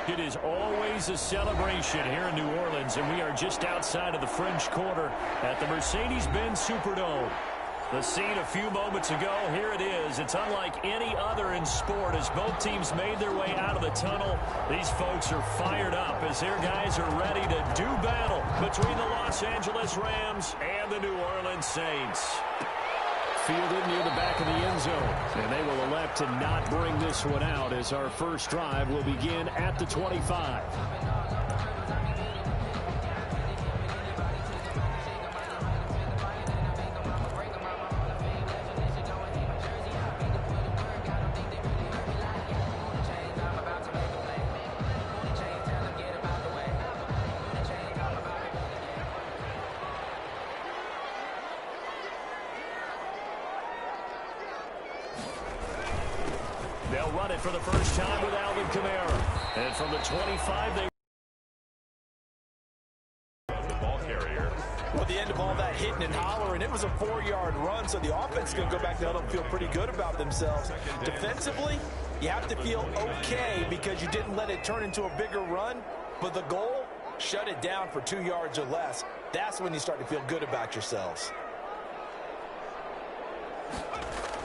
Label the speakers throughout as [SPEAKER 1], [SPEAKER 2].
[SPEAKER 1] It is always a celebration here in New Orleans, and we are just outside of the French Quarter at the Mercedes-Benz Superdome. The scene a few moments ago, here it is. It's unlike any other in sport as both teams made their way out of the tunnel. These folks are fired up as their guys are ready to do battle between the Los Angeles Rams and the New Orleans Saints. Fielded near the back of the end zone, and they will elect to not bring this one out as our first drive will begin at the 25. They'll run it for the first time with Alvin Kamara. And from the 25, they...
[SPEAKER 2] The ball carrier. Well, the end of all that hitting and hollering, it was a 4-yard run, so the offense is going to go back there and feel pretty good about themselves. Defensively, you have to feel okay because you didn't let it turn into a bigger run, but the goal, shut it down for 2 yards or less. That's when you start to feel good about yourselves.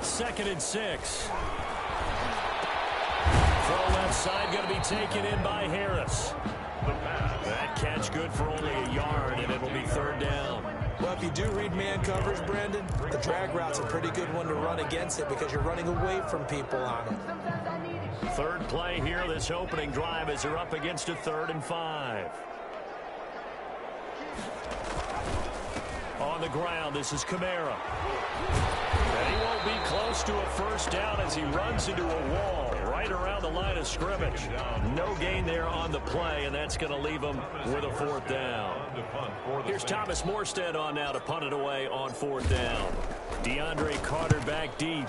[SPEAKER 1] 2nd and 6. Throw left side going to be taken in by Harris. That catch good for only a yard, and it'll be 3rd down.
[SPEAKER 2] Well, if you do read man coverage, Brandon, the drag route's a pretty good one to run against it because you're running away from people on it.
[SPEAKER 1] 3rd play here, this opening drive, as they're up against a 3rd and 5. On the ground, this is Kamara. And he won't be close to a first down as he runs into a wall right around the line of scrimmage. No gain there on the play, and that's going to leave him with a 4th down. Here's Thomas Morstead on now to punt it away on 4th down. DeAndre Carter back deep.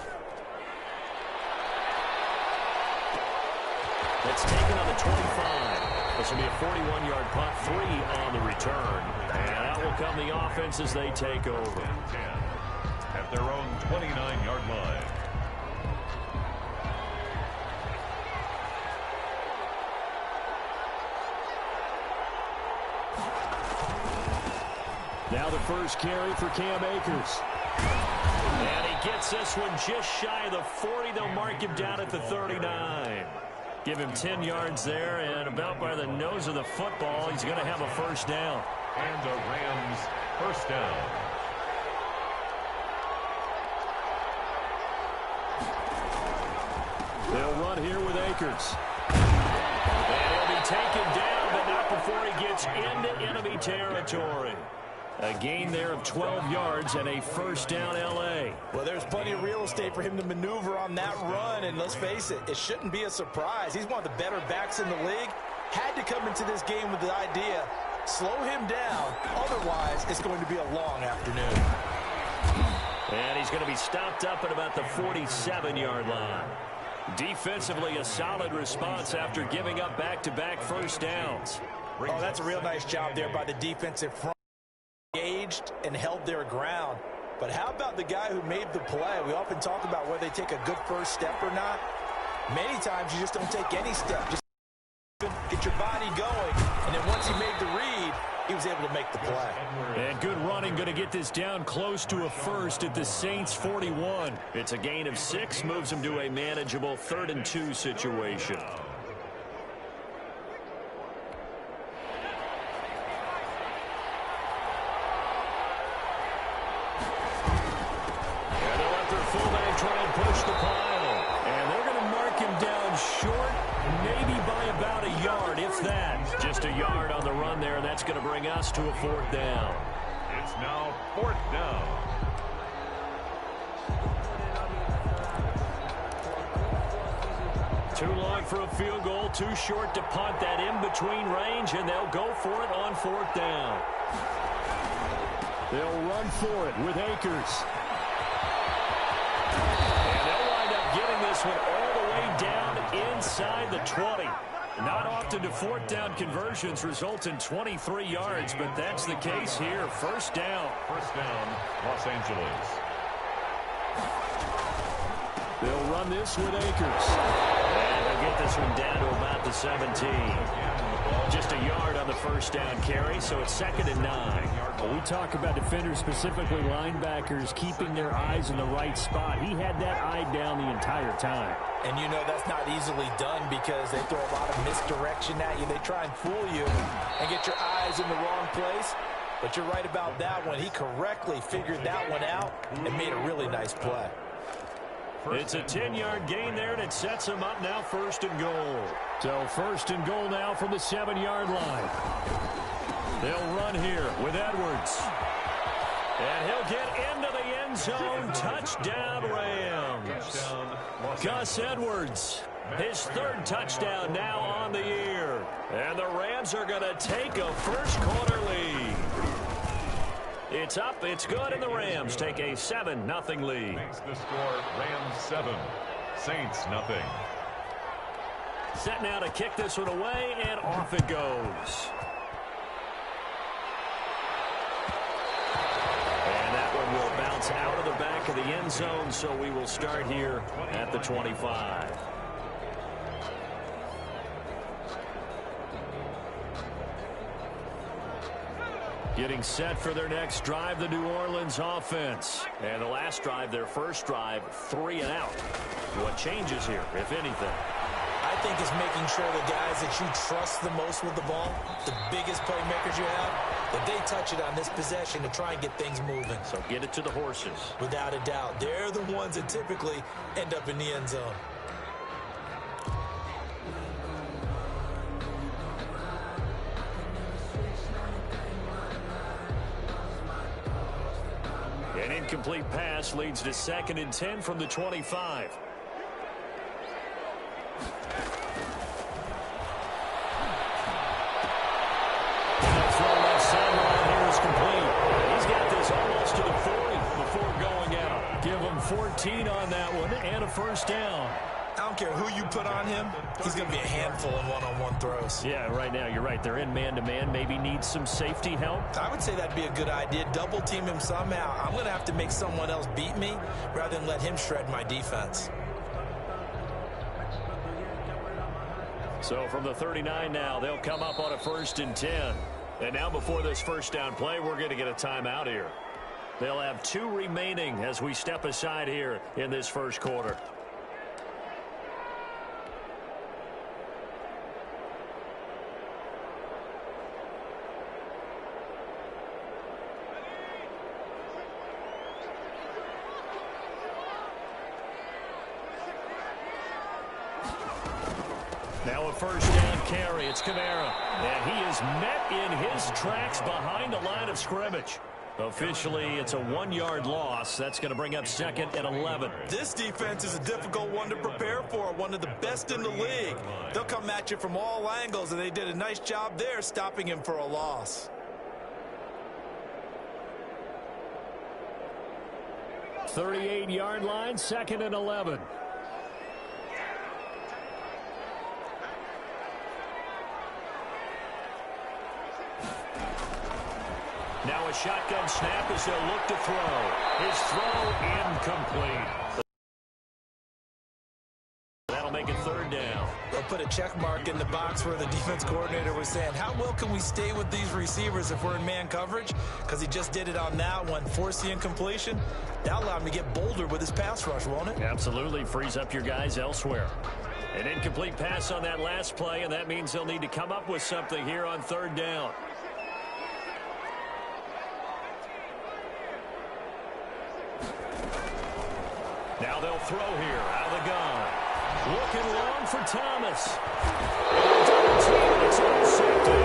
[SPEAKER 1] That's taken on the 25. This will be a 41-yard punt, 3 on the return. And out will come the offense as they take over.
[SPEAKER 3] 10 at their own 29-yard line.
[SPEAKER 1] Now the first carry for Cam Akers. And he gets this one just shy of the 40. They'll mark him down at the 39. Give him 10 yards there, and about by the nose of the football, he's going to have a first down.
[SPEAKER 3] And the Rams first down.
[SPEAKER 1] They'll run here with Akers. And he'll be taken down, but not before he gets into enemy territory. A gain there of 12 yards and a first down L.A.
[SPEAKER 2] Well, there's plenty of real estate for him to maneuver on that run, and let's face it, it shouldn't be a surprise. He's one of the better backs in the league. Had to come into this game with the idea, slow him down, otherwise it's going to be a long afternoon.
[SPEAKER 1] And he's going to be stopped up at about the 47-yard line. Defensively, a solid response after giving up back-to-back first downs.
[SPEAKER 2] Oh, that's a real nice job there by the defensive front. Engaged and held their ground. But how about the guy who made the play? We often talk about whether they take a good first step or not. Many times you just don't take any step. Just get your body going. And then once he made the read, he was able to make the play.
[SPEAKER 1] And good running, going to get this down close to a first at the Saints 41. It's a gain of 6, moves him to a manageable 3rd and 2 situation. Try and push the pile. And they're going to mark him down short, maybe by about a yard, if that. Just a yard on the run there, and that's going to bring us to a 4th down.
[SPEAKER 3] It's now 4th down.
[SPEAKER 1] Too long for a field goal, too short to punt. That in-between range, and they'll go for it on 4th down. They'll run for it with Akers. And they'll wind up getting this one all the way down inside the 20. Not often do 4th down conversions result in 23 yards, but that's the case here. First down.
[SPEAKER 3] First down, Los Angeles.
[SPEAKER 1] They'll run this with Akers. And they'll get this one down to about the 17. Just a yard on the first down carry, so it's 2nd and 9.
[SPEAKER 4] Well, we talk about defenders, specifically linebackers, keeping their eyes in the right spot. He had that eye down the entire time.
[SPEAKER 2] And you know that's not easily done because they throw a lot of misdirection at you. They try and fool you and get your eyes in the wrong place. But you're right about that one. He correctly figured that one out and made a really nice play.
[SPEAKER 1] It's a 10-yard gain there, and it sets him up now 1st and goal. So 1st and goal now from the 7-yard line. They'll run here with Edwards. And he'll get into the end zone. Touchdown, Rams. Gus Edwards, his 3rd touchdown now on the year. And the Rams are going to take a first-quarter lead. It's up, it's good, and the Rams take a 7-0 lead.
[SPEAKER 3] Makes the score Rams 7, Saints 0.
[SPEAKER 1] Set now to kick this one away, and off it goes. And that one will bounce out of the back of the end zone, so we will start here at the 25. Getting set for their next drive, the New Orleans offense. And the last drive, their first drive, 3 and out. What changes here, if anything?
[SPEAKER 2] I think it's making sure the guys that you trust the most with the ball, the biggest playmakers you have, that they touch it on this possession to try and get things moving.
[SPEAKER 1] So get it to the horses.
[SPEAKER 2] Without a doubt. They're the ones that typically end up in the end zone.
[SPEAKER 1] An incomplete pass leads to 2nd and 10 from the 25. He's got this almost to the 40 before going out. Give him 14 on that one and a first down.
[SPEAKER 2] I don't care who you put on him, he's going to be a handful in one-on-one throws.
[SPEAKER 1] Yeah, right now, you're right. They're in man-to-man. Maybe needs some safety help.
[SPEAKER 2] I would say that'd be a good idea. Double team him somehow. I'm going to have to make someone else beat me rather than let him shred my defense.
[SPEAKER 1] So from the 39 now, they'll come up on a 1st and 10. And now before this first down play, we're going to get a timeout here. They'll have 2 remaining as we step aside here in this first quarter. Now a first down carry. It's Kamara. And he is met in his tracks behind the line of scrimmage. Officially, it's a 1-yard loss. That's going to bring up 2nd and 11.
[SPEAKER 2] This defense is a difficult one to prepare for, one of the best in the league. They'll come at you from all angles, and they did a nice job there stopping him for a loss.
[SPEAKER 4] .38-yard line, 2nd and 11.
[SPEAKER 1] Now a shotgun snap as they'll look to throw. His throw incomplete. That'll make it 3rd down.
[SPEAKER 2] They'll put a check mark in the box where the defense coordinator was saying, how well can we stay with these receivers if we're in man coverage? Because he just did it on that one, forced the incompletion. That'll allow him to get bolder with his pass rush, won't it?
[SPEAKER 1] Absolutely. Frees up your guys elsewhere. An incomplete pass on that last play, and that means they'll need to come up with something here on 3rd down. Now they'll throw here out of the gun. Looking long for Thomas. It's intercepted.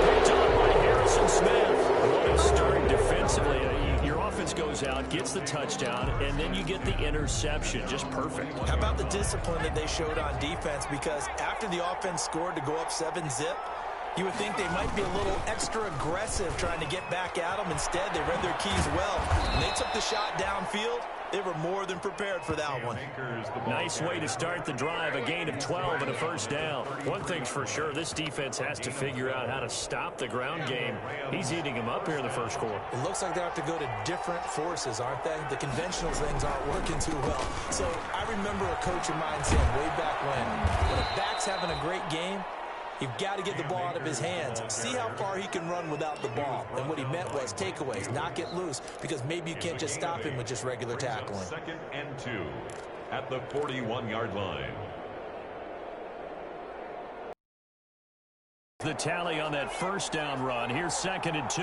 [SPEAKER 1] Picked up by Harrison Smith. What a start defensively. Your offense goes out, gets the touchdown, and then you get the interception. Just perfect.
[SPEAKER 2] How about the discipline that they showed on defense? Because after the offense scored to go up 7-zip, you would think they might be a little extra aggressive trying to get back at them. Instead, they read their keys well. And they took the shot downfield They were more than prepared for that one.
[SPEAKER 1] Nice way to start the drive, a gain of 12 and a first down. One thing's for sure, this defense has to figure out how to stop the ground game. He's eating them up here in the first quarter.
[SPEAKER 2] It looks like they have to go to different forces, aren't they? The conventional things aren't working too well. So I remember a coach of mine saying way back when a back's having a great game, you've got to get the ball out of his hands. See how far he can run without the ball. And what he meant was takeaways, knock it loose, because maybe you can't just stop him with just regular tackling.
[SPEAKER 3] 2nd and 2 at the 41-yard line.
[SPEAKER 1] The tally on that first down run. Here's 2nd and 2.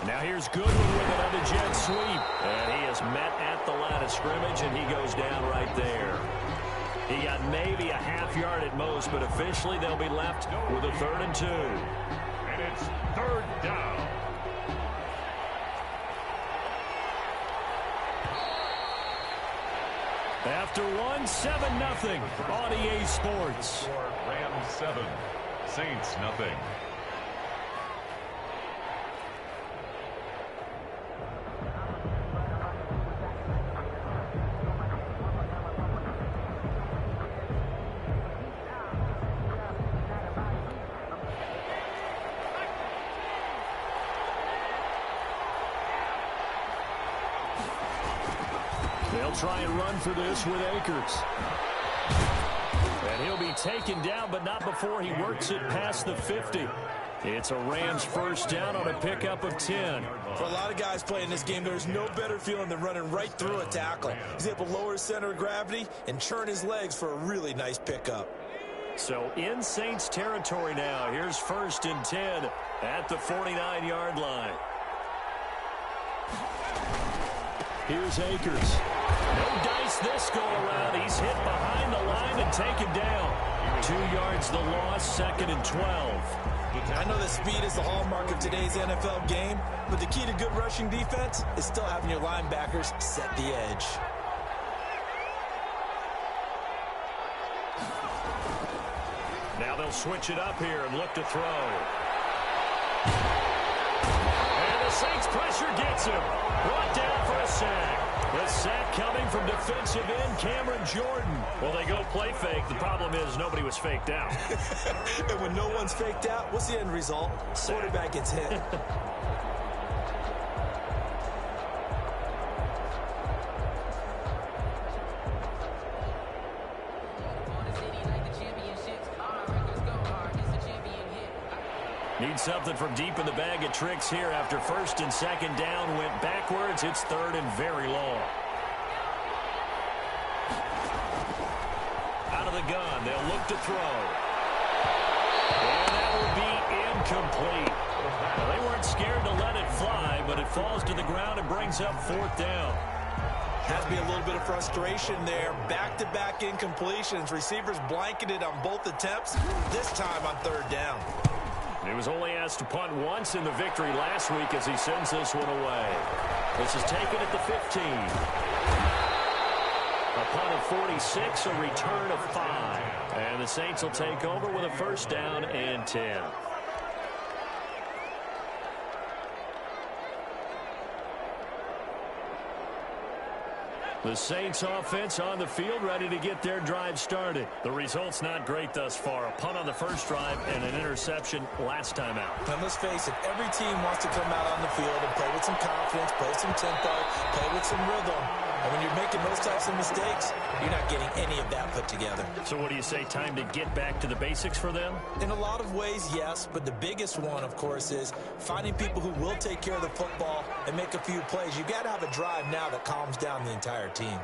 [SPEAKER 1] Now here's Goodwin with another jet sweep. And he is met at the line of scrimmage, and he goes down right there. He got maybe a half yard at most, but officially they'll be left with a 3rd and 2.
[SPEAKER 3] And it's 3rd down.
[SPEAKER 1] After one, 7-0 on EA Sports.
[SPEAKER 3] Rams 7, Saints nothing.
[SPEAKER 1] They'll try and run for this with Akers. And he'll be taken down, but not before he works it past the 50. It's a Rams first down on a pickup of 10.
[SPEAKER 2] For a lot of guys playing this game, there's no better feeling than running right through a tackle. He's able to lower his center of gravity and churn his legs for a really nice pickup.
[SPEAKER 1] So in Saints territory now. Here's 1st and 10 at the 49-yard line. Here's Akers. No dice this go-around. He's hit behind the line and taken down. 2 yards the loss, 2nd and 12.
[SPEAKER 2] I know that speed is the hallmark of today's NFL game, but the key to good rushing defense is still having your linebackers set the edge.
[SPEAKER 1] Now they'll switch it up here and look to throw. And the Saints pressure gets him. Brought down for a sack. The sack coming from defensive end Cameron Jordan. Well, they go play fake. The problem is nobody was faked out.
[SPEAKER 2] And when no one's faked out, what's the end result? Quarterback gets hit.
[SPEAKER 1] Need something from deep in the bag of tricks here after 1st and 2nd down went backwards. It's 3rd and very long. Out of the gun, they'll look to throw. And that will be incomplete. Well, they weren't scared to let it fly, but it falls to the ground and brings up 4th down.
[SPEAKER 2] Has to be a little bit of frustration there. Back-to-back incompletions. Receivers blanketed on both attempts, this time on 3rd down.
[SPEAKER 1] He was only asked to punt once in the victory last week as he sends this one away. This is taken at the 15. A punt of 46, a return of 5. And the Saints will take over with a first down and 10. The Saints offense on the field ready to get their drive started. The result's not great thus far. A punt on the first drive and an interception last time out.
[SPEAKER 2] And let's face it, every team wants to come out on the field and play with some confidence, play some tempo, play with some rhythm. And when you're making those types of mistakes, you're not getting any of that put together.
[SPEAKER 1] So what do you say, time to get back to the basics for them?
[SPEAKER 2] In a lot of ways, yes, but the biggest one, of course, is finding people who will take care of the football and make a few plays. You've got to have a drive now that calms down the entire team.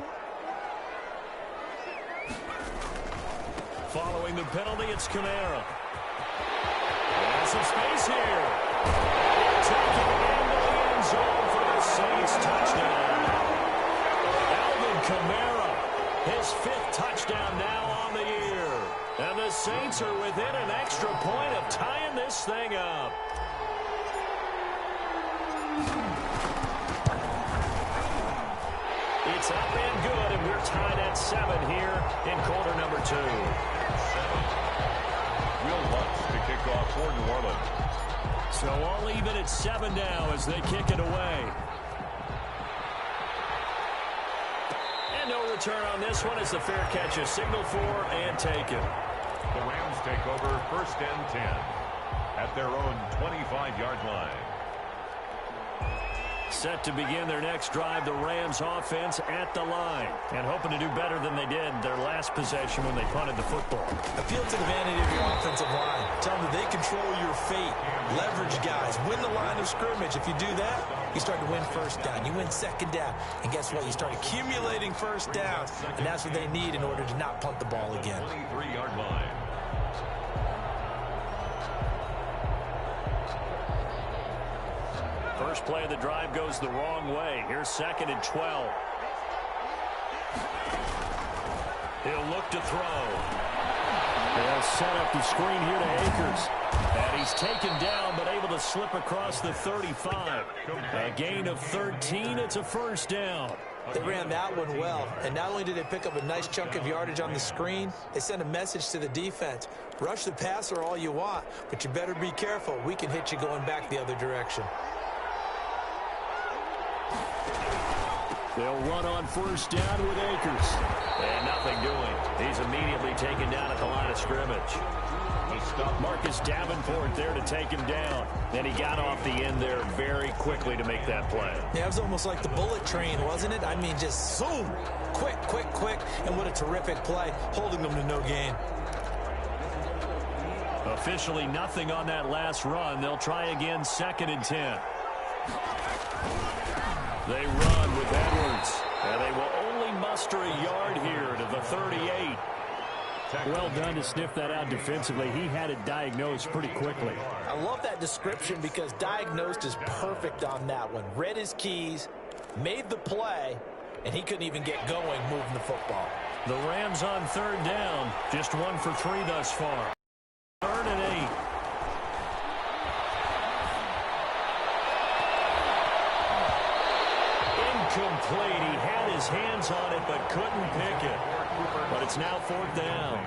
[SPEAKER 1] Following the penalty, it's Kamara. There's some space here. Taking into the end zone for the Saints touchdown. Alvin Kamara, his 5th touchdown now on the year. And the Saints are within an extra point of tying this thing up. It's up and good, and we're tied at 7 here in quarter number 2.
[SPEAKER 3] Will Lutz kickoff for New Orleans.
[SPEAKER 1] So all even at 7 now as they kick it away. And no return on this one as the fair catch is signaled for and taken.
[SPEAKER 3] The Rams take over 1st and 10 at their own 25-yard line.
[SPEAKER 1] Set to begin their next drive, the Rams offense at the line. And hoping to do better than they did their last possession when they punted the football.
[SPEAKER 2] Appeal to the vanity of your offensive line. Tell them that they control your fate. Leverage guys. Win the line of scrimmage. If you do that, you start to win 1st down. You win 2nd down. And guess what? You start accumulating 1st downs. And that's what they need in order to not punt the ball again.
[SPEAKER 3] 23-yard line.
[SPEAKER 1] First play of the drive goes the wrong way. Here's 2nd and 12. He'll look to throw. They'll set up the screen here to Akers. And he's taken down but able to slip across the 35. A gain of 13. It's a 1st down.
[SPEAKER 2] They ran that one well. And not only did they pick up a nice chunk of yardage on the screen, they sent a message to the defense. Rush the passer all you want, but you better be careful. We can hit you going back the other direction.
[SPEAKER 1] They'll run on 1st down with Akers. And nothing doing. He's immediately taken down at the line of scrimmage. Marcus Davenport there to take him down. Then he got off the end there very quickly to make that play.
[SPEAKER 2] Yeah, it was almost like the bullet train, wasn't it? I mean, just zoom. Quick, quick, quick. And what a terrific play, holding them to no gain.
[SPEAKER 1] Officially nothing on that last run. They'll try again 2nd and 10. They run with Edwards. And they will only muster a yard here to the 38.
[SPEAKER 4] Well done to sniff that out defensively. He had it diagnosed pretty quickly.
[SPEAKER 2] I love that description because diagnosed is perfect on that one. Read his keys, made the play, and he couldn't even get going moving the football.
[SPEAKER 1] The Rams on 3rd down. Just 1 for 3 thus far. 3rd and 8. Incomplete. He had his hands on it but couldn't pick it. But it's now 4th down.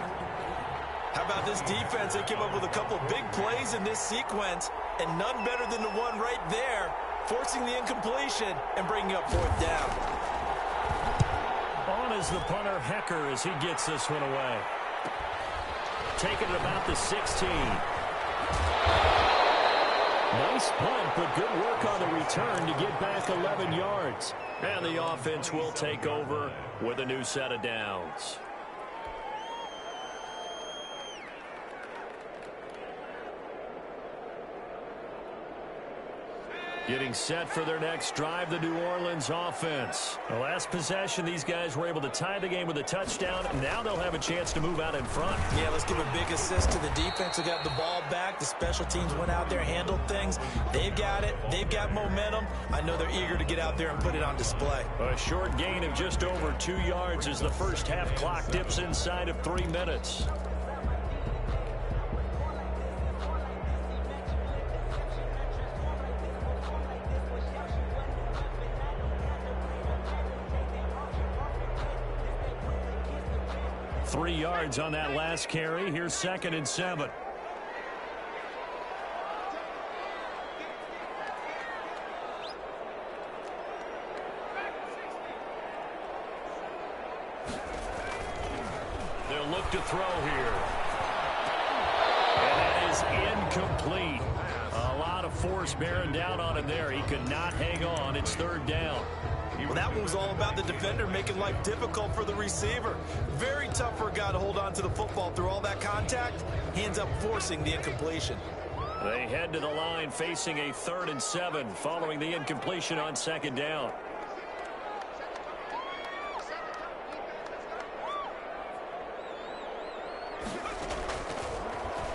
[SPEAKER 2] How about this defense? They came up with a couple of big plays in this sequence, and none better than the one right there, forcing the incompletion and bringing up 4th down.
[SPEAKER 1] On is the punter, Hecker, as he gets this one away. Taking it about the 16. Nice punt, but good work on the return to get back 11 yards. And the offense will take over with a new set of downs. Getting set for their next drive, the New Orleans offense. The last possession, these guys were able to tie the game with a touchdown. Now they'll have a chance to move out in front.
[SPEAKER 2] Yeah, let's give a big assist to the defense who got the ball back. The special teams went out there, handled things. They've got it. They've got momentum. I know they're eager to get out there and put it on display.
[SPEAKER 1] A short gain of just over 2 yards as the first half clock dips inside of 3 minutes. Three yards on that last carry. Here's 2nd and 7. They'll look to throw here. And that is incomplete. A lot of force bearing down on him there. He could not hang on. It's 3rd down.
[SPEAKER 2] Well, that one was all about the defender making life difficult for the receiver. Very tough for a guy to hold on to the football through all that contact. He ends up forcing the incompletion.
[SPEAKER 1] They head to the line facing a 3rd and 7 following the incompletion on 2nd down.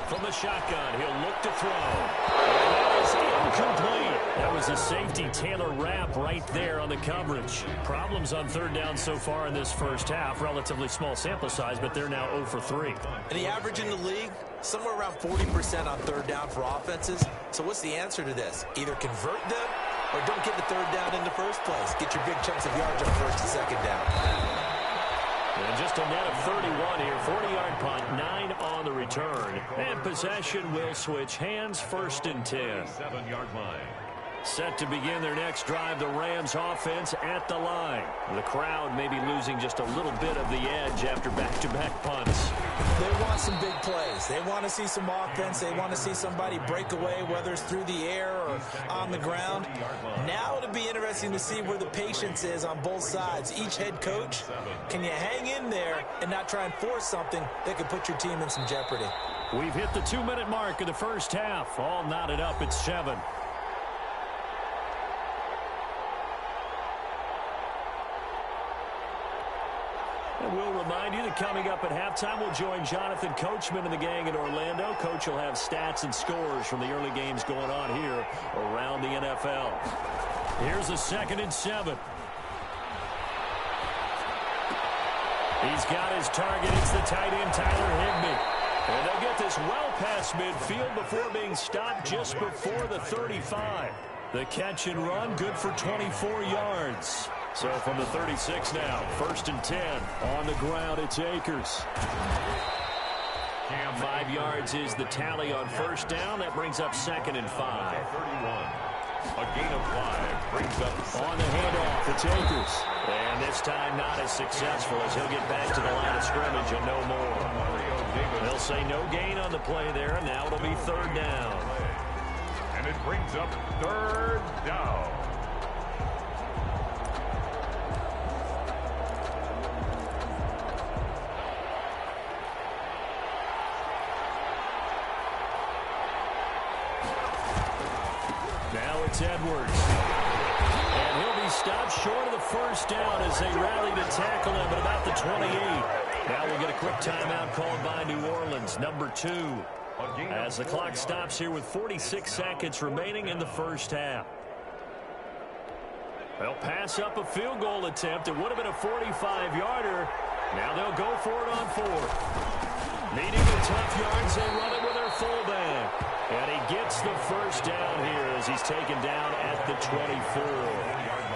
[SPEAKER 1] From the shotgun, he'll look to throw. And that is incomplete. That was a safety Taylor Rapp right there on the coverage. Problems on 3rd down so far in this first half. Relatively small sample size, but they're now 0 for 3.
[SPEAKER 2] And the average in the league, somewhere around 40% on 3rd down for offenses. So what's the answer to this? Either convert them or don't get the 3rd down in the first place. Get your big chunks of yards on 1st and 2nd down.
[SPEAKER 1] And just a net of 31 here. 40-yard punt, 9 on the return. And possession will switch hands, 1st and 10.
[SPEAKER 3] 7-yard line.
[SPEAKER 1] Set to begin their next drive, the Rams offense at the line. The crowd may be losing just a little bit of the edge after back-to-back punts.
[SPEAKER 2] They want some big plays. They want to see some offense. They want to see somebody break away, whether it's through the air or on the ground. Now it'll be interesting to see where the patience is on both sides. Each head coach, can you hang in there and not try and force something that could put your team in some jeopardy?
[SPEAKER 1] We've hit the 2-minute mark of the first half. All knotted up at 7. And we'll remind you that coming up at halftime, we'll join Jonathan Coachman and the gang in Orlando. Coach will have stats and scores from the early games going on here around the NFL. Here's a 2nd and 7. He's got his target. It's the tight end, Tyler Higbee. And they'll get this well past midfield before being stopped just before the 35. The catch and run, good for 24 yards. So from the 36 now, 1st and 10. On the ground, it's Akers. 5 yards is the tally on 1st down. That brings up 2nd and 5.
[SPEAKER 3] 31. A gain of 5 brings up
[SPEAKER 1] on the handoff, it's Akers. And this time not as successful as he'll get back to the line of scrimmage and no more. They'll say no gain on the play there, and now it'll be 3rd down.
[SPEAKER 3] And it brings up 3rd down.
[SPEAKER 1] Now it's Edwards. And he'll be stopped short of the 1st down as they rally to tackle him at about the 28. Now we'll get a quick timeout called by New Orleans, number 2. As the clock stops here with 46 seconds remaining in the first half. They'll pass up a field goal attempt. It would have been a 45-yarder. Now they'll go for it on 4th. Needing the tough yards, they run it with their fullback. And he gets the 1st down here as he's taken down at the 24.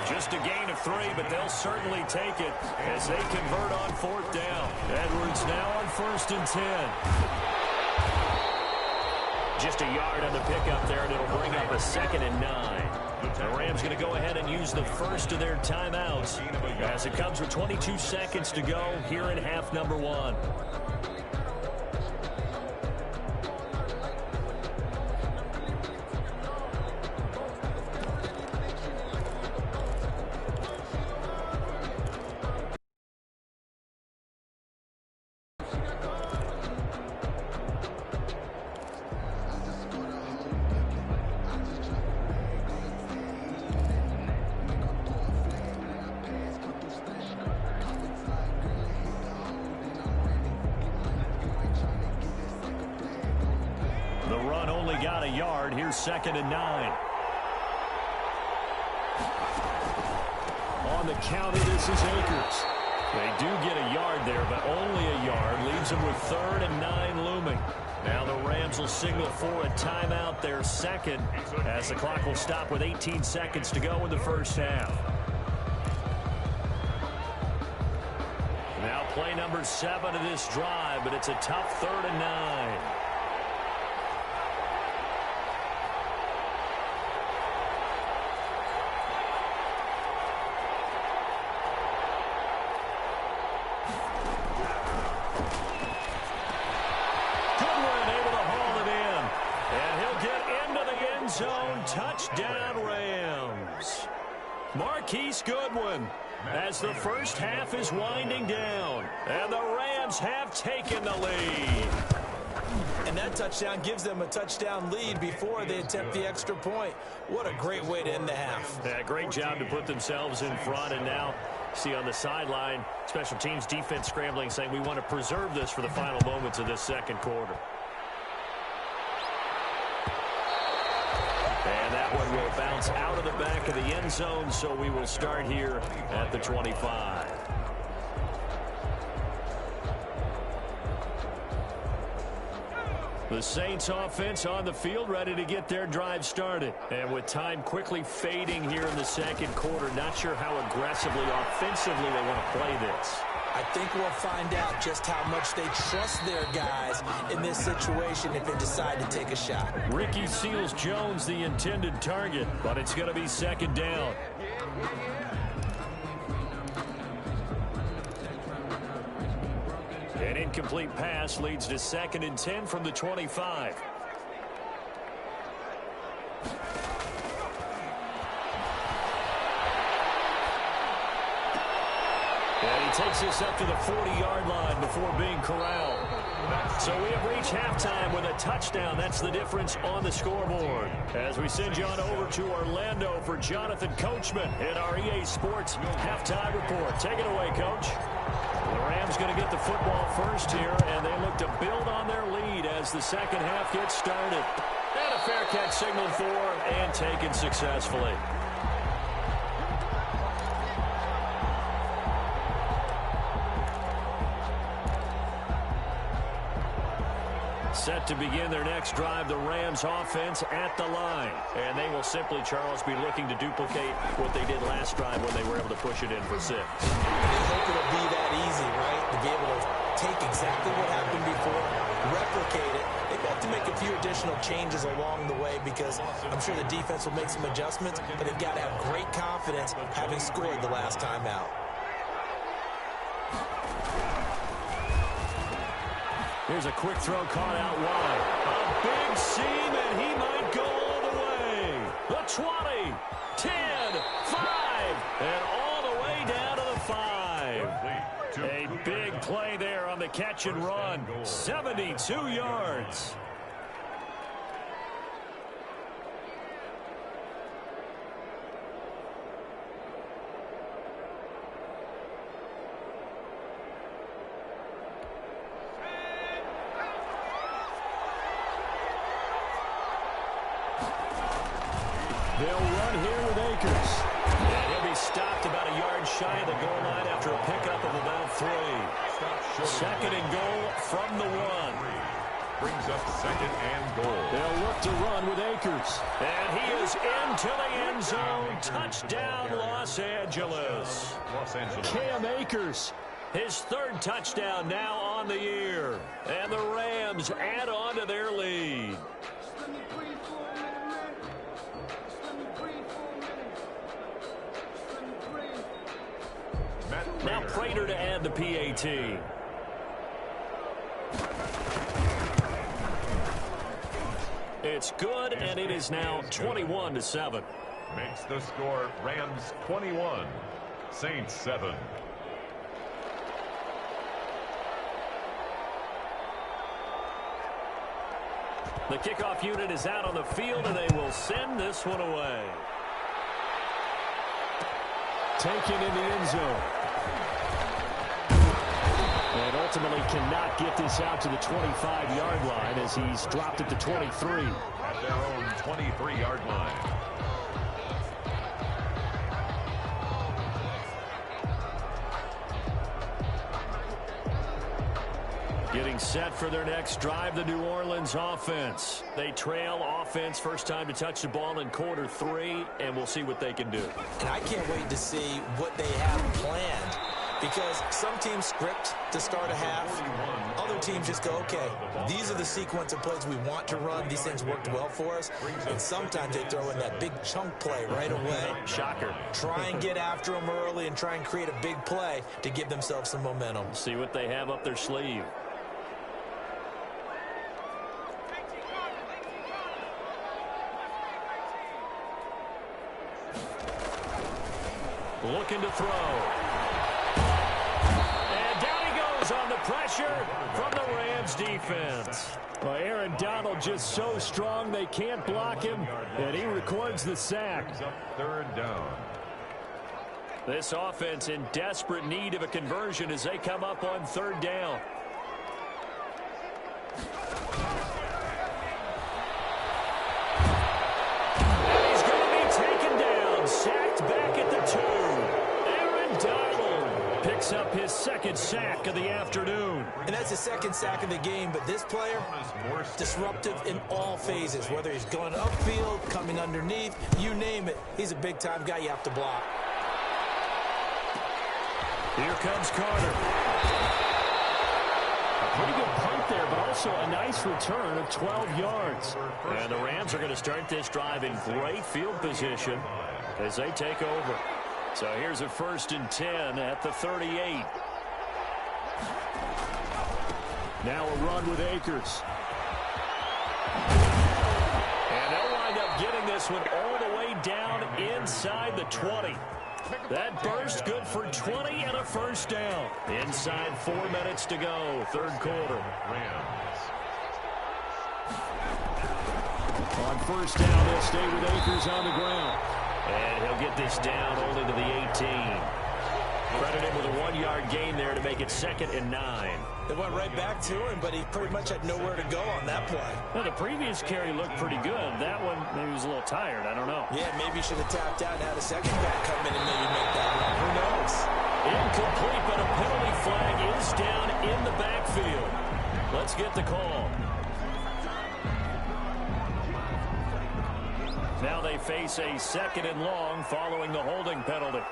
[SPEAKER 1] Just a gain of 3, but they'll certainly take it as they convert on 4th down. Edwards now on 1st and 10. Just a yard on the pickup there, and it'll bring up a 2nd and 9. The Rams going to go ahead and use the first of their timeouts as it comes with 22 seconds to go here in half number 1. The run only got a yard. Here's 2nd and 9. On the counter, this is Akers. They do get a yard there, but only a yard. Leaves them with 3rd and 9 looming. Now the Rams will signal for a timeout, their 2nd, as the clock will stop with 18 seconds to go in the first half. Now play number 7 of this drive, but it's a tough 3rd and 9. Touchdown, Rams. Marquise Goodwin as the first half is winding down. And the Rams have taken the lead.
[SPEAKER 2] And that touchdown gives them a touchdown lead before they attempt the extra point. What a great way to end the half.
[SPEAKER 1] Yeah, great job to put themselves in front. And now, see on the sideline, special teams defense scrambling, saying we want to preserve this for the final moments of this 2nd quarter. And that one will bounce out of the back of the end zone, so we will start here at the 25. The Saints offense on the field, ready to get their drive started. And with time quickly fading here in the 2nd quarter, not sure how aggressively, offensively they want to play this.
[SPEAKER 2] I think we'll find out just how much they trust their guys in this situation if they decide to take a shot.
[SPEAKER 1] Ricky Seals-Jones, the intended target, but it's going to be second down. An incomplete pass leads to 2nd and 10 from the 25. And he takes this up to the 40-yard line before being corralled. So we have reached halftime with a touchdown. That's the difference on the scoreboard. As we send you on over to Orlando for Jonathan Coachman in our EA Sports halftime report. Take it away, Coach. The Rams going to get the football first here, and they look to build on their lead as the second half gets started. And a fair catch signaled for and taken successfully. Set to begin their next drive, the Rams offense at the line. And they will simply, Charles, be looking to duplicate what they did last drive when they were able to push it in for 6.
[SPEAKER 2] They hope it'll be that easy, right? To be able to take exactly what happened before, replicate it. They've got to make a few additional changes along the way because I'm sure the defense will make some adjustments, but they've got to have great confidence having scored the last time out.
[SPEAKER 1] Here's a quick throw caught out wide. A big seam, and he might go all the way. The 20, 10, 5, and all the way down to the 5. A big play there on the catch and run. 72 yards. They'll run here with Akers. And he'll be stopped about a yard shy of the goal line after a pickup of about 3. 2nd and goal from the 1.
[SPEAKER 3] Brings up 2nd and goal.
[SPEAKER 1] They'll look to run with Akers. And he is into the end zone. Touchdown, Los Angeles. Cam Akers, his 3rd touchdown now on the year. And the Rams add on to their lead. Now Prater to add the PAT. It's good, and it is now 21-7.
[SPEAKER 3] Makes the score Rams 21, Saints 7.
[SPEAKER 1] The kickoff unit is out on the field, and they will send this one away. Taken in the end zone. And ultimately cannot get this out to the 25-yard line as he's dropped it to 23.
[SPEAKER 3] At their own 23-yard line.
[SPEAKER 1] Getting set for their next drive, the New Orleans offense. They trail offense first time to touch the ball in quarter 3, and we'll see what they can do.
[SPEAKER 2] And I can't wait to see what they have planned. Because some teams script to start a half. Other teams just go, okay, these are the sequence of plays we want to run. These things worked well for us. And sometimes they throw in that big chunk play right away.
[SPEAKER 1] Shocker.
[SPEAKER 2] Try and get after them early and try and create a big play to give themselves some momentum.
[SPEAKER 1] See what they have up their sleeve. Looking to throw. On the pressure from the Rams defense. Well, Aaron Donald just so strong they can't block him, and he records the sack.
[SPEAKER 3] 3rd down.
[SPEAKER 1] This offense in desperate need of a conversion as they come up on 3rd down. And he's going to be taken down, sacked back at the 2. Aaron Donald picks up his 2nd sack of the afternoon.
[SPEAKER 2] And that's the 2nd sack of the game, but this player, disruptive in all phases, whether he's going upfield, coming underneath, you name it. He's a big-time guy you have to block.
[SPEAKER 1] Here comes Carter.
[SPEAKER 4] Pretty good punt there, but also a nice return of 12 yards.
[SPEAKER 1] And the Rams are going to start this drive in great field position as they take over. So here's a 1st and 10 at the 38.
[SPEAKER 4] Now a run with Akers.
[SPEAKER 1] And they'll wind up getting this one all the way down inside the 20. That burst good for 20 and a 1st down. Inside 4 minutes to go, 3rd quarter.
[SPEAKER 4] On 1st down, they'll stay with Akers on the ground.
[SPEAKER 1] And he'll get this down only to the 18. Credit him with a 1-yard gain there to make it 2nd and 9.
[SPEAKER 2] They went right back to him, but he pretty much had nowhere to go on that play.
[SPEAKER 1] Well, the previous carry looked pretty good. That one, maybe he was a little tired. I don't know.
[SPEAKER 2] Yeah, maybe he should have tapped out and had a second back come in and maybe make that run. Who knows?
[SPEAKER 1] Incomplete, but a penalty flag is down in the backfield. Let's get the call. Now they face a 2nd and long following the holding penalty.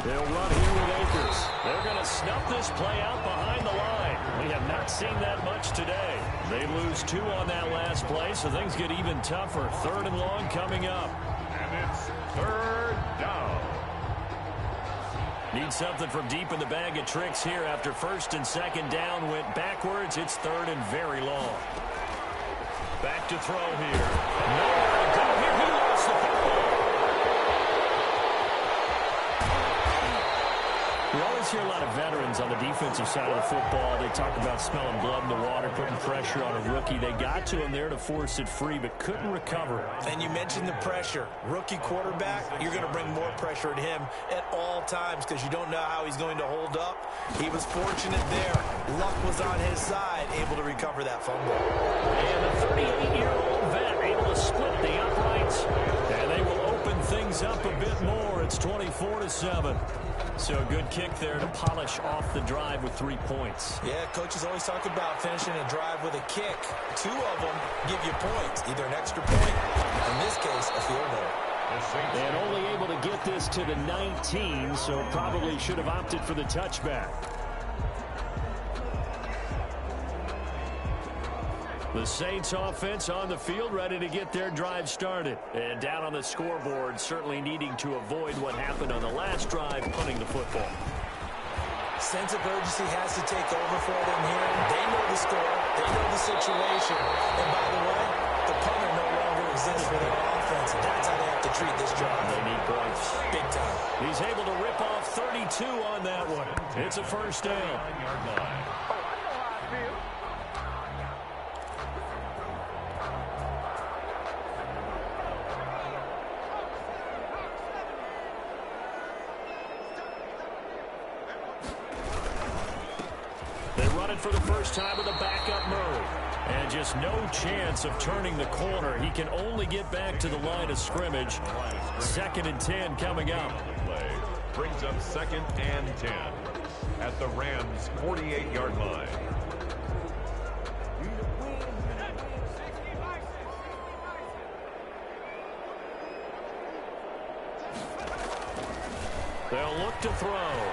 [SPEAKER 4] They'll run here with Akers.
[SPEAKER 1] They're going to snuff this play out behind the line. We have not seen that much today. They lose 2 on that last play, so things get even tougher. 3rd and long coming up.
[SPEAKER 3] And it's 3rd down.
[SPEAKER 1] Need something from deep in the bag of tricks here. After 1st and 2nd down went backwards, it's 3rd and very long. Back to throw here. Nowhere to go here. He lost the football. We always hear a lot of veterans on the defensive side of the football. They talk about smelling blood in the water, putting pressure on a rookie. They got to him there to force it free, but couldn't recover.
[SPEAKER 2] And you mentioned the pressure. Rookie quarterback, you're going to bring more pressure at him at all times because you don't know how he's going to hold up. He was fortunate there. Luck was on his side, able to recover that fumble.
[SPEAKER 1] And the 38-year-old vet able to split the uprights. And they will open things up a bit more. It's 24-7. So a good kick there to polish off the drive with 3 points.
[SPEAKER 2] Yeah, coaches always talk about finishing a drive with a kick. 2 of them give you points, either an extra point, in this case, a field goal.
[SPEAKER 4] And only able to get this to the 19, so probably should have opted for the touchback.
[SPEAKER 1] The Saints offense on the field, ready to get their drive started. And down on the scoreboard, certainly needing to avoid what happened on the last drive, punting the football.
[SPEAKER 2] Sense of urgency has to take over for them here. They know the score. They know the situation. And by the way, the punter no longer exists for their offense. That's how they have to treat this job.
[SPEAKER 1] They need points.
[SPEAKER 2] Big time.
[SPEAKER 1] He's able to rip off 32 on that one. It's a 1st down. For the first time with a backup Murray. And just no chance of turning the corner. He can only get back to the line of scrimmage. 2nd and 10 coming up.
[SPEAKER 3] Brings up 2nd and 10 at the Rams' 48-yard line.
[SPEAKER 1] They'll look to throw.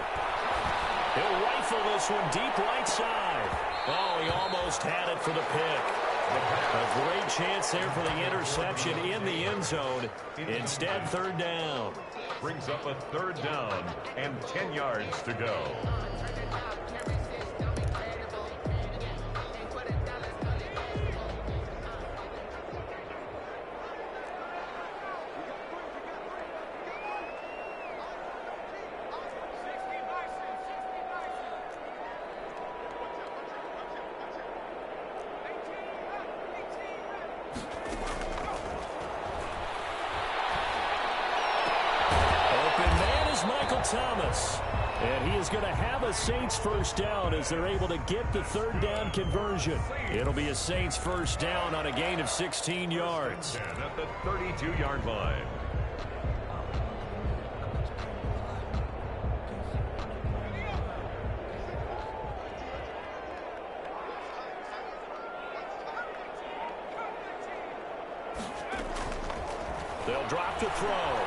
[SPEAKER 1] He'll rifle this one deep right side. Oh, he almost had it for the pick. A great chance there for the interception in the end zone. Instead, 3rd down.
[SPEAKER 3] Brings up a 3rd down and 10 yards to go.
[SPEAKER 1] Thomas. And he is going to have a Saints 1st down as they're able to get the 3rd down conversion. It'll be a Saints 1st down on a gain of 16 yards.
[SPEAKER 3] And at the 32-yard line.
[SPEAKER 1] They'll drop to throw.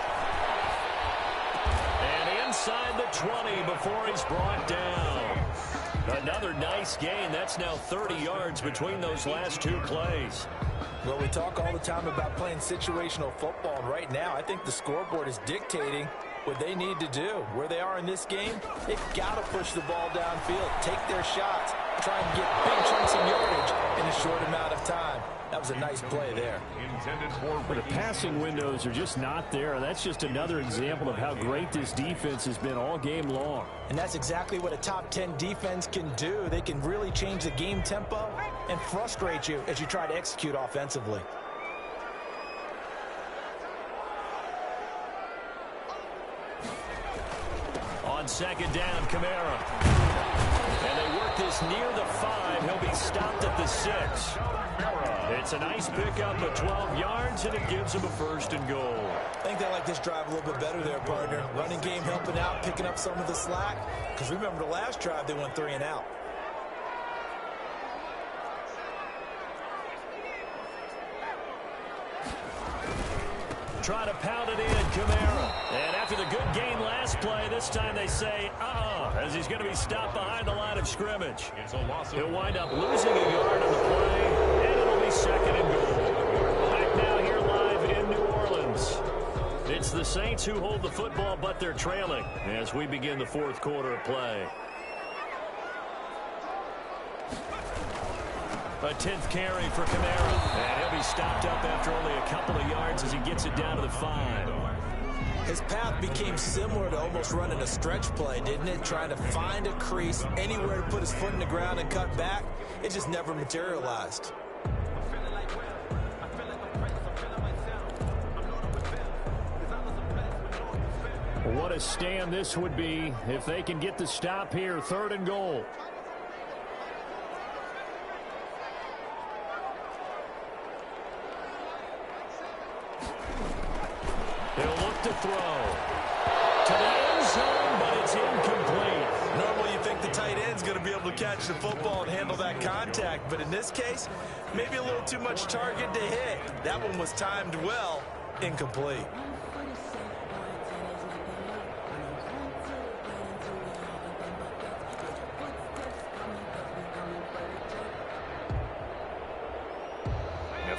[SPEAKER 1] And inside the 20 before he's brought down. Another nice gain. That's now 30 yards between those last two plays.
[SPEAKER 2] Well, we talk all the time about playing situational football, and right now I think the scoreboard is dictating what they need to do. Where they are in this game, they've got to push the ball downfield, take their shots, try and get big chunks of yardage in a short amount of time. That was a nice play there.
[SPEAKER 4] But the passing windows are just not there. That's just another example of how great this defense has been all game long.
[SPEAKER 2] And that's exactly what a top 10 defense can do. They can really change the game tempo and frustrate you as you try to execute offensively.
[SPEAKER 1] On second down, Kamara. And they work this near the 5. He'll be stopped at the 6. It's a nice pickup of 12 yards, and it gives him a 1st and goal.
[SPEAKER 2] I think they like this drive a little bit better there, partner. Running game helping out, picking up some of the slack. Because remember the last drive, they went 3 and out.
[SPEAKER 1] Try to pound it in, Kamara. And after the good gain last play, this time they say, as he's going to be stopped behind the line of scrimmage. He'll wind up losing a yard on the play, and it'll be 2nd and goal. Back now here live in New Orleans. It's the Saints who hold the football, but they're trailing as we begin the 4th quarter of play. A 10th carry for Kamara. And he'll be stopped up after only a couple of yards as he gets it down to the 5.
[SPEAKER 2] His path became similar to almost running a stretch play, didn't it? Trying to find a crease, anywhere to put his foot in the ground and cut back. It just never materialized.
[SPEAKER 4] What a stand this would be if they can get the stop here. 3rd and goal.
[SPEAKER 1] He'll look to throw to the end zone, but it's incomplete.
[SPEAKER 2] Normally you think the tight end's going to be able to catch the football and handle that contact, but in this case, maybe a little too much target to hit. That one was timed well, incomplete.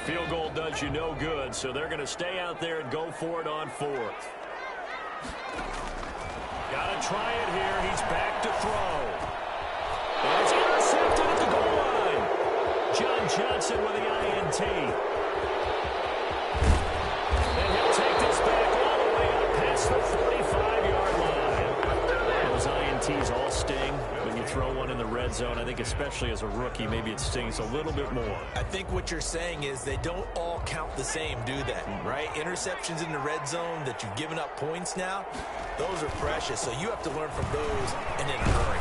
[SPEAKER 1] Field goal does you no good, so they're going to stay out there and go for it on 4th. Got to try it here. He's back to throw. And it's intercepted at the goal line. John Johnson with the INT. And he'll take this back all the way up past the 45-yard line. Those INTs all sting when you throw one in the red zone. I think especially as a rookie, maybe it stings a little bit more.
[SPEAKER 2] I think what you're saying is they don't all count the same, do they? Right? Interceptions in the red zone that you've given up points now, those are precious. So you have to learn from those and in a hurry.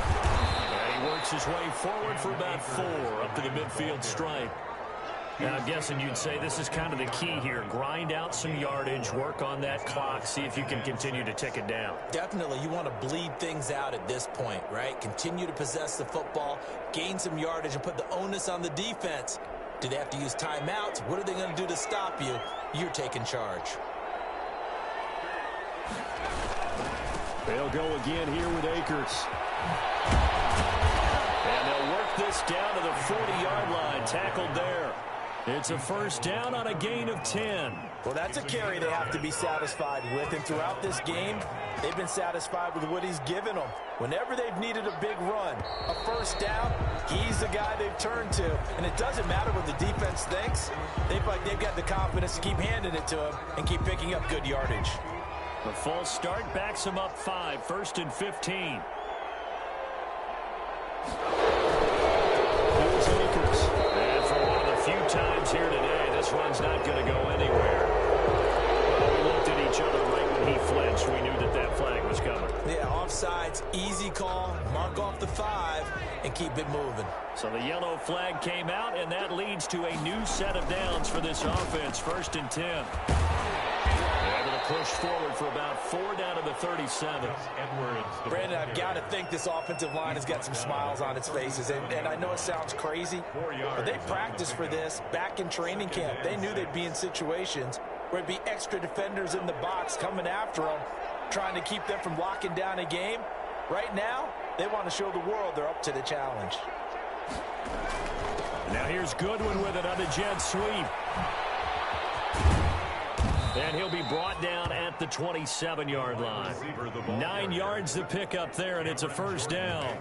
[SPEAKER 1] And he works his way forward for about 4 up to the midfield stripe. Now, I'm guessing you'd say this is kind of the key here. Grind out some yardage, work on that clock, see if you can continue to tick it down.
[SPEAKER 2] Definitely. You want to bleed things out at this point, right? Continue to possess the football, gain some yardage, and put the onus on the defense. Do they have to use timeouts? What are they going to do to stop you? You're taking charge.
[SPEAKER 4] They'll go again here with Akers.
[SPEAKER 1] And they'll work this down to the 40-yard line, tackled there. It's a 1st down on a gain of 10.
[SPEAKER 2] Well, that's a carry they have to be satisfied with. And throughout this game, they've been satisfied with what he's given them. Whenever they've needed a big run, a 1st down, he's the guy they've turned to. And it doesn't matter what the defense thinks. They've got the confidence to keep handing it to him and keep picking up good yardage.
[SPEAKER 1] The false start backs him up 5, 1st and 15.
[SPEAKER 4] Here's Akers.
[SPEAKER 1] And for one of the few times here today, this run's not going to go anywhere. Well, we looked at each other right when he flinched. We knew that flag was coming.
[SPEAKER 2] Yeah, offsides, easy call, mark off the 5, and keep it moving.
[SPEAKER 1] So the yellow flag came out, and that leads to a new set of downs for this offense, 1st and 10. Push forward for about 4 down to the 37.
[SPEAKER 2] Brandon, I've got to think this offensive line has got some smiles on its faces. And I know it sounds crazy, but they practiced for this back in training camp. They knew they'd be in situations where it'd be extra defenders in the box coming after them. trying to keep them from locking down a game. Right now, they want to show the world they're up to the challenge.
[SPEAKER 1] Now here's Goodwin with it on the jet sweep. And he'll be brought down at the 27-yard line. 9 yards to pick up there, and it's a first down.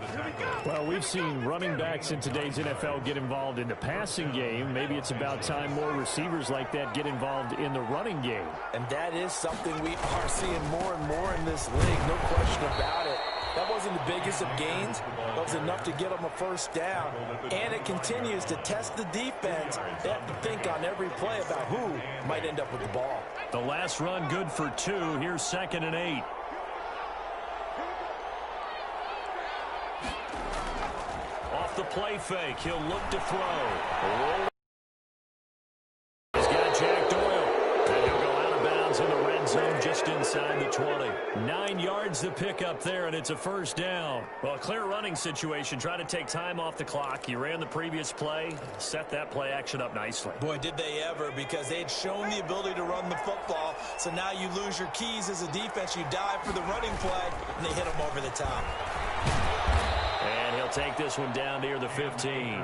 [SPEAKER 4] Well, we've seen running backs in today's NFL get involved in the passing game. Maybe it's about time more receivers like that get involved in the running game.
[SPEAKER 2] And that is something we are seeing more and more in this league, no question about it. That wasn't the biggest of gains. That was enough to get them a first down. And it continues to test the defense. They have to think on every play about who might end up with the ball.
[SPEAKER 1] The last run good for 2. Here's 2nd and 8. Off the play fake. He'll look to throw. He's got Jack Doyle. And he'll go out of bounds in the red zone just inside the 20. 9 yards to pick up there, and it's a first down. Well, a clear running situation. Try to take time off the clock. You ran the previous play, set that play action up nicely.
[SPEAKER 2] Boy, did they ever, because they had shown the ability to run the football. So now you lose your keys as a defense. You dive for the running play, and they hit them over the top.
[SPEAKER 1] And he'll take this one down near the 15.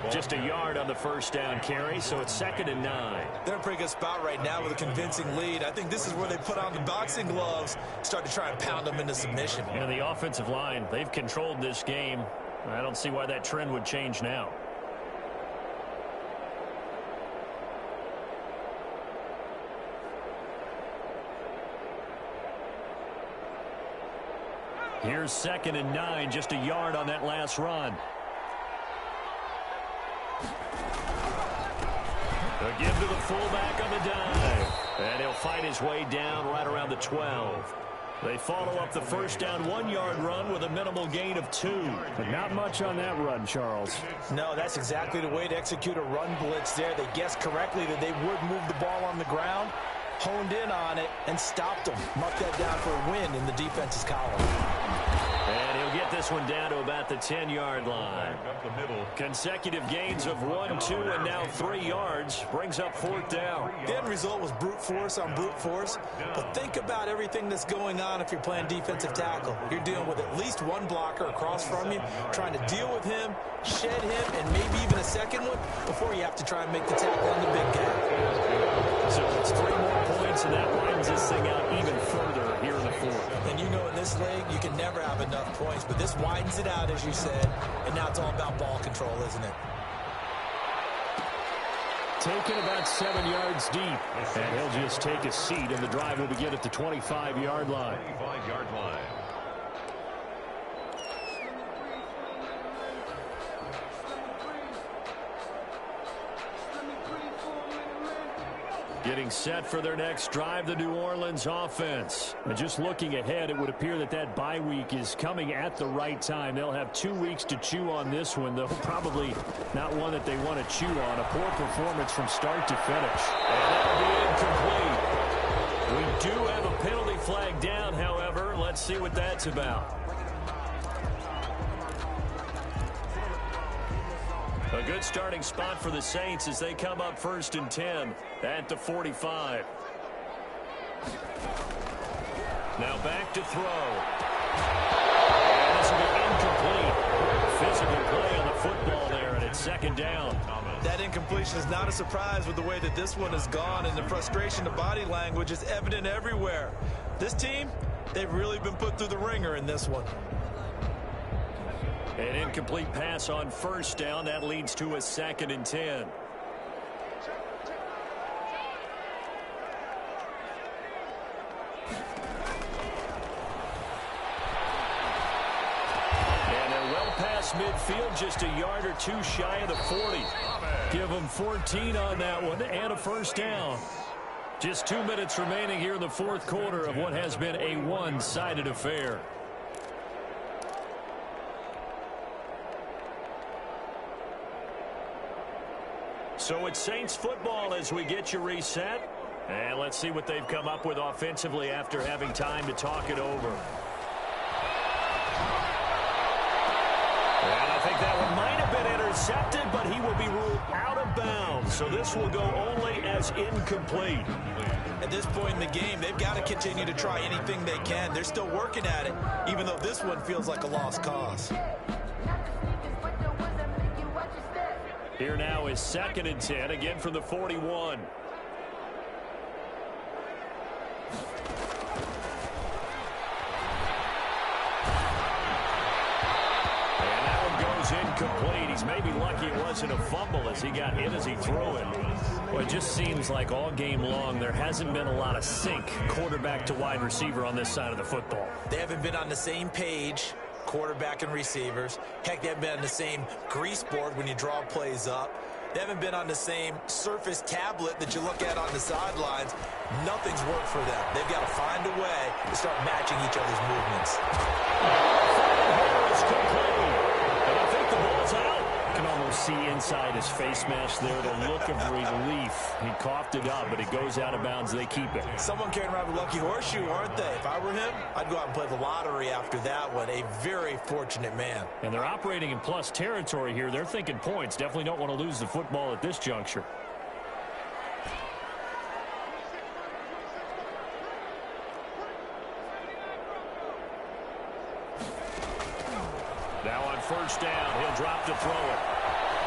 [SPEAKER 1] Just a yard on the first down carry, so it's 2nd and 9.
[SPEAKER 2] They're in a pretty good spot right now with a convincing lead. I think this is where they put on the boxing gloves, start to try and pound them into submission.
[SPEAKER 1] And the offensive line, they've controlled this game. I don't see why that trend would change now. Here's 2nd and 9, just a yard on that last run. They'll give to the fullback on the dive. And he'll fight his way down right around the 12. They follow up the first down 1-yard run with a minimal gain of 2.
[SPEAKER 4] But not much on that run, Charles.
[SPEAKER 2] No, that's exactly the way to execute a run blitz there. They guessed correctly that they would move the ball on the ground, honed in on it, and stopped them. Mark that down for a win in the defense's column.
[SPEAKER 1] And he'll get this one down to about the 10-yard line. Consecutive gains of 1, 2, and now 3 yards brings up 4th down.
[SPEAKER 2] The end result was brute force on brute force. But think about everything that's going on if you're playing defensive tackle. You're dealing with at least one blocker across from you, trying to deal with him, shed him, and maybe even a second one before you have to try and make the tackle on the big gap.
[SPEAKER 1] So it's 3 more points, and that widens this thing out even further here in the 4th.
[SPEAKER 2] And you know in this league, you can never have enough points, but this widens it out, as you said, and now it's all about ball control, isn't it?
[SPEAKER 4] Taken about 7 yards deep, and he'll just take a seat, and the drive will begin at the 25-yard line.
[SPEAKER 3] 25-yard line.
[SPEAKER 1] Getting set for their next drive, the New Orleans offense. And just looking ahead, it would appear that that bye week is coming at the right time. They'll have 2 weeks to chew on this one, though probably not one that they want to chew on. A poor performance from start to finish. And that'll be incomplete. We do have a penalty flag down, however. Let's see what that's about. A good starting spot for the Saints as they come up 1st and 10 at the 45. Now back to throw. And this will be incomplete. Physical play on the football there, and it's 2nd down.
[SPEAKER 2] That incompletion is not a surprise with the way that this one has gone, and the frustration of body language is evident everywhere. This team, they've really been put through the ringer in this one.
[SPEAKER 1] An incomplete pass on 1st down. That leads to a 2nd and 10. And they're well past midfield, just a yard or 2 shy of the 40. Give them 14 on that one and a 1st down. Just 2 minutes remaining here in the 4th quarter of what has been a one-sided affair. So it's Saints football as we get you reset. And let's see what they've come up with offensively after having time to talk it over. And I think that one might have been intercepted, but he will be ruled out of bounds. So this will go only as incomplete.
[SPEAKER 2] At this point in the game, they've got to continue to try anything they can. They're still working at it, even though this one feels like a lost cause.
[SPEAKER 1] Here now is 2nd and 10, again from the 41. Incomplete. He's maybe lucky it wasn't a fumble as he got hit as he threw it. Well, it just seems like all game long there hasn't been a lot of sync quarterback to wide receiver on this side of the football.
[SPEAKER 2] They haven't been on the same page, quarterback and receivers. Heck, they haven't been on the same grease board when you draw plays up. They haven't been on the same Surface tablet that you look at on the sidelines. Nothing's worked for them. They've got to find a way to start matching each other's movements.
[SPEAKER 1] I think the ball's out. You can almost see inside his face mask there the look of relief. He coughed it up, but it goes out of bounds. They keep it.
[SPEAKER 2] Someone carrying around a lucky horseshoe, aren't they? If I were him, I'd go out and play the lottery after that one. A very fortunate man.
[SPEAKER 1] And they're operating in plus territory here. They're thinking points. Definitely don't want to lose the football at this juncture. Now on 1st down, he'll drop to throw it.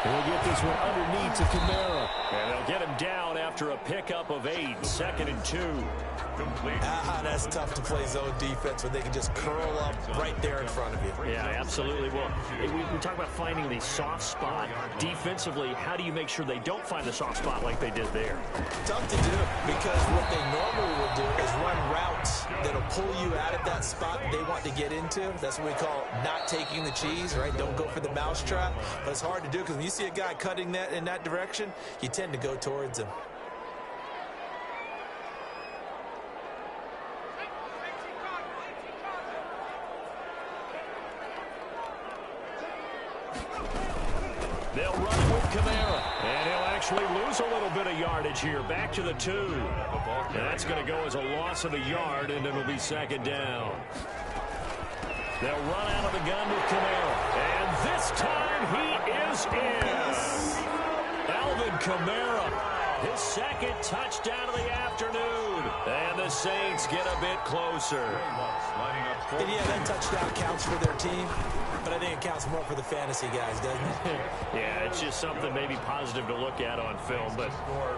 [SPEAKER 4] He'll get this one underneath to Kamara.
[SPEAKER 1] And they'll get him down after a pickup of 8, 2nd and 2.
[SPEAKER 3] Complete.
[SPEAKER 2] That's tough to play zone defense when they can just curl up right there in front of you.
[SPEAKER 1] Yeah, absolutely. Well, we talk about finding the soft spot. Defensively, how do you make sure they don't find the soft spot like they did there?
[SPEAKER 2] Tough to do because what they normally will do is run routes that'll pull you out of that spot that they want to get into. That's what we call not taking the cheese, right? Don't go for the mousetrap. But it's hard to do because when you see a guy cutting that in that direction, you tend to go towards him.
[SPEAKER 1] They'll run it with Kamara, and he'll actually lose a little bit of yardage here. Back to the 2. And that's going to go as a loss of a yard, and it'll be 2nd down. They'll run out of the gun with Kamara, and this time he is in. Alvin Kamara, his 2nd touchdown of the afternoon, and the Saints get a bit closer.
[SPEAKER 2] And yeah, that touchdown counts for their team, but I think it counts more for the fantasy guys, doesn't it?
[SPEAKER 1] Yeah, it's just something maybe positive to look at on film, but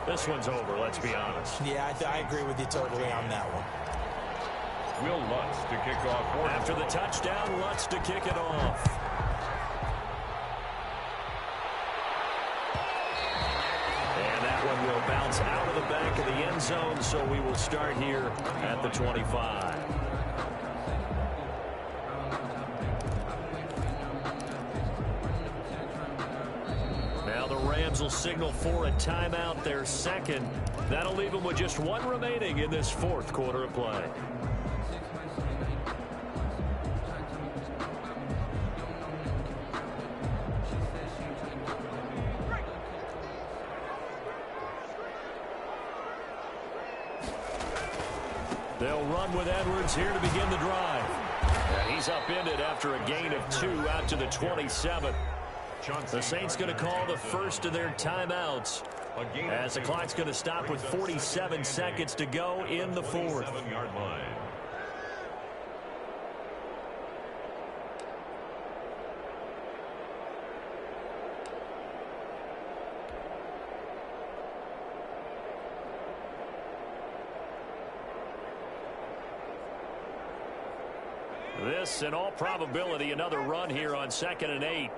[SPEAKER 1] this one's over, let's be honest.
[SPEAKER 2] Yeah, I agree with you totally on that one.
[SPEAKER 3] Will Lutz to kick off.
[SPEAKER 1] After the touchdown, Lutz to kick it off. And that one will bounce out of the back of the end zone, so we will start here at the 25. Now the Rams will signal for a timeout, their 2nd. That'll leave them with just 1 remaining in this 4th quarter of play. They'll run with Edwards here to begin the drive. And he's upended after a gain of 2 out to the 27. The Saints going to call the first of their timeouts as the clock's going to stop with 47 seconds to go in the 4th. This, in all probability, another run here on 2nd and 8.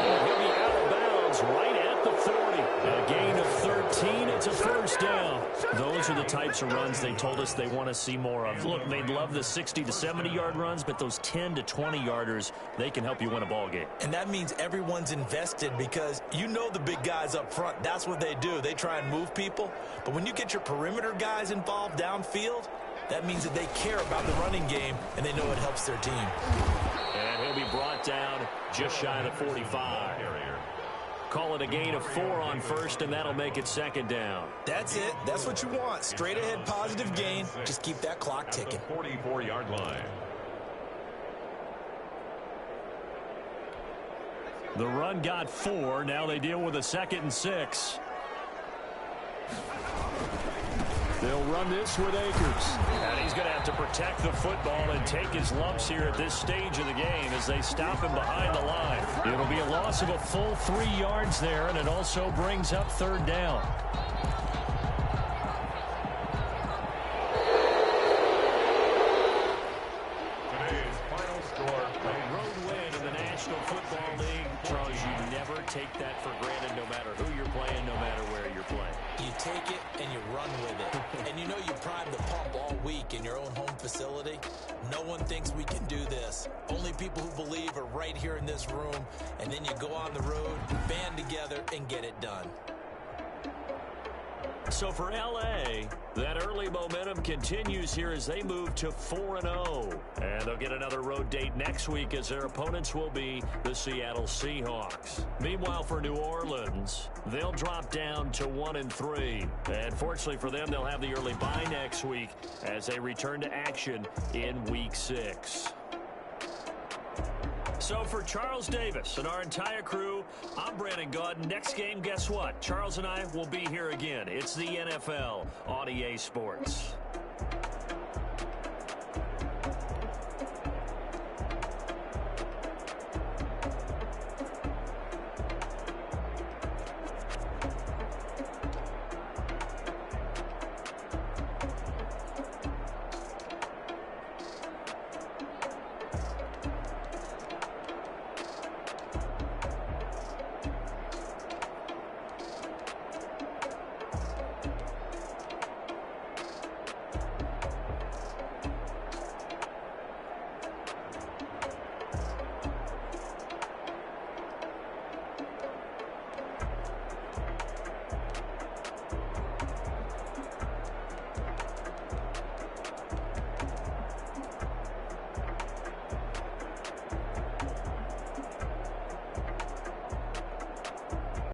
[SPEAKER 1] He'll be out of bounds right at the 40. A gain of 13. It's a 1st down. Those are the types of runs they told us they want to see more of. Look, they'd love the 60 to 70-yard runs, but those 10 to 20-yarders, they can help you win a ball game.
[SPEAKER 2] And that means everyone's invested because you know the big guys up front. That's what they do. They try and move people. But when you get your perimeter guys involved downfield, that means that they care about the running game, and they know it helps their team.
[SPEAKER 1] And he'll be brought down just shy of the 45. call it a gain of 4 on first, and that'll make it second down.
[SPEAKER 2] That's it. That's what you want. Straight ahead positive gain. Just keep that clock ticking.
[SPEAKER 3] 44-yard line.
[SPEAKER 1] The run got 4. Now they deal with a 2nd and 6. They'll run this with Akers. And he's going to have to protect the football and take his lumps here at this stage of the game as they stop him behind the line. It'll be a loss of a full 3 yards there, and it also brings up 3rd down.
[SPEAKER 3] Today's final score.
[SPEAKER 1] A road win in the National Football League. Charles, you never take that for granted no matter who you're playing, no matter where you're playing.
[SPEAKER 2] You take it and you run with it. And you know you prime the pump all week in your own home facility. No one thinks we can do this. Only people who believe are right here in this room. And then you go on the road, band together, and get it done.
[SPEAKER 1] So for L.A., that early momentum continues here as they move to 4-0. And they'll get another road date next week as their opponents will be the Seattle Seahawks. Meanwhile, for New Orleans, they'll drop down to 1-3. And fortunately for them, they'll have the early bye next week as they return to action in Week 6. So for Charles Davis and our entire crew, I'm Brandon Gaudin. Next game, guess what? Charles and I will be here again. It's the NFL on EA Sports.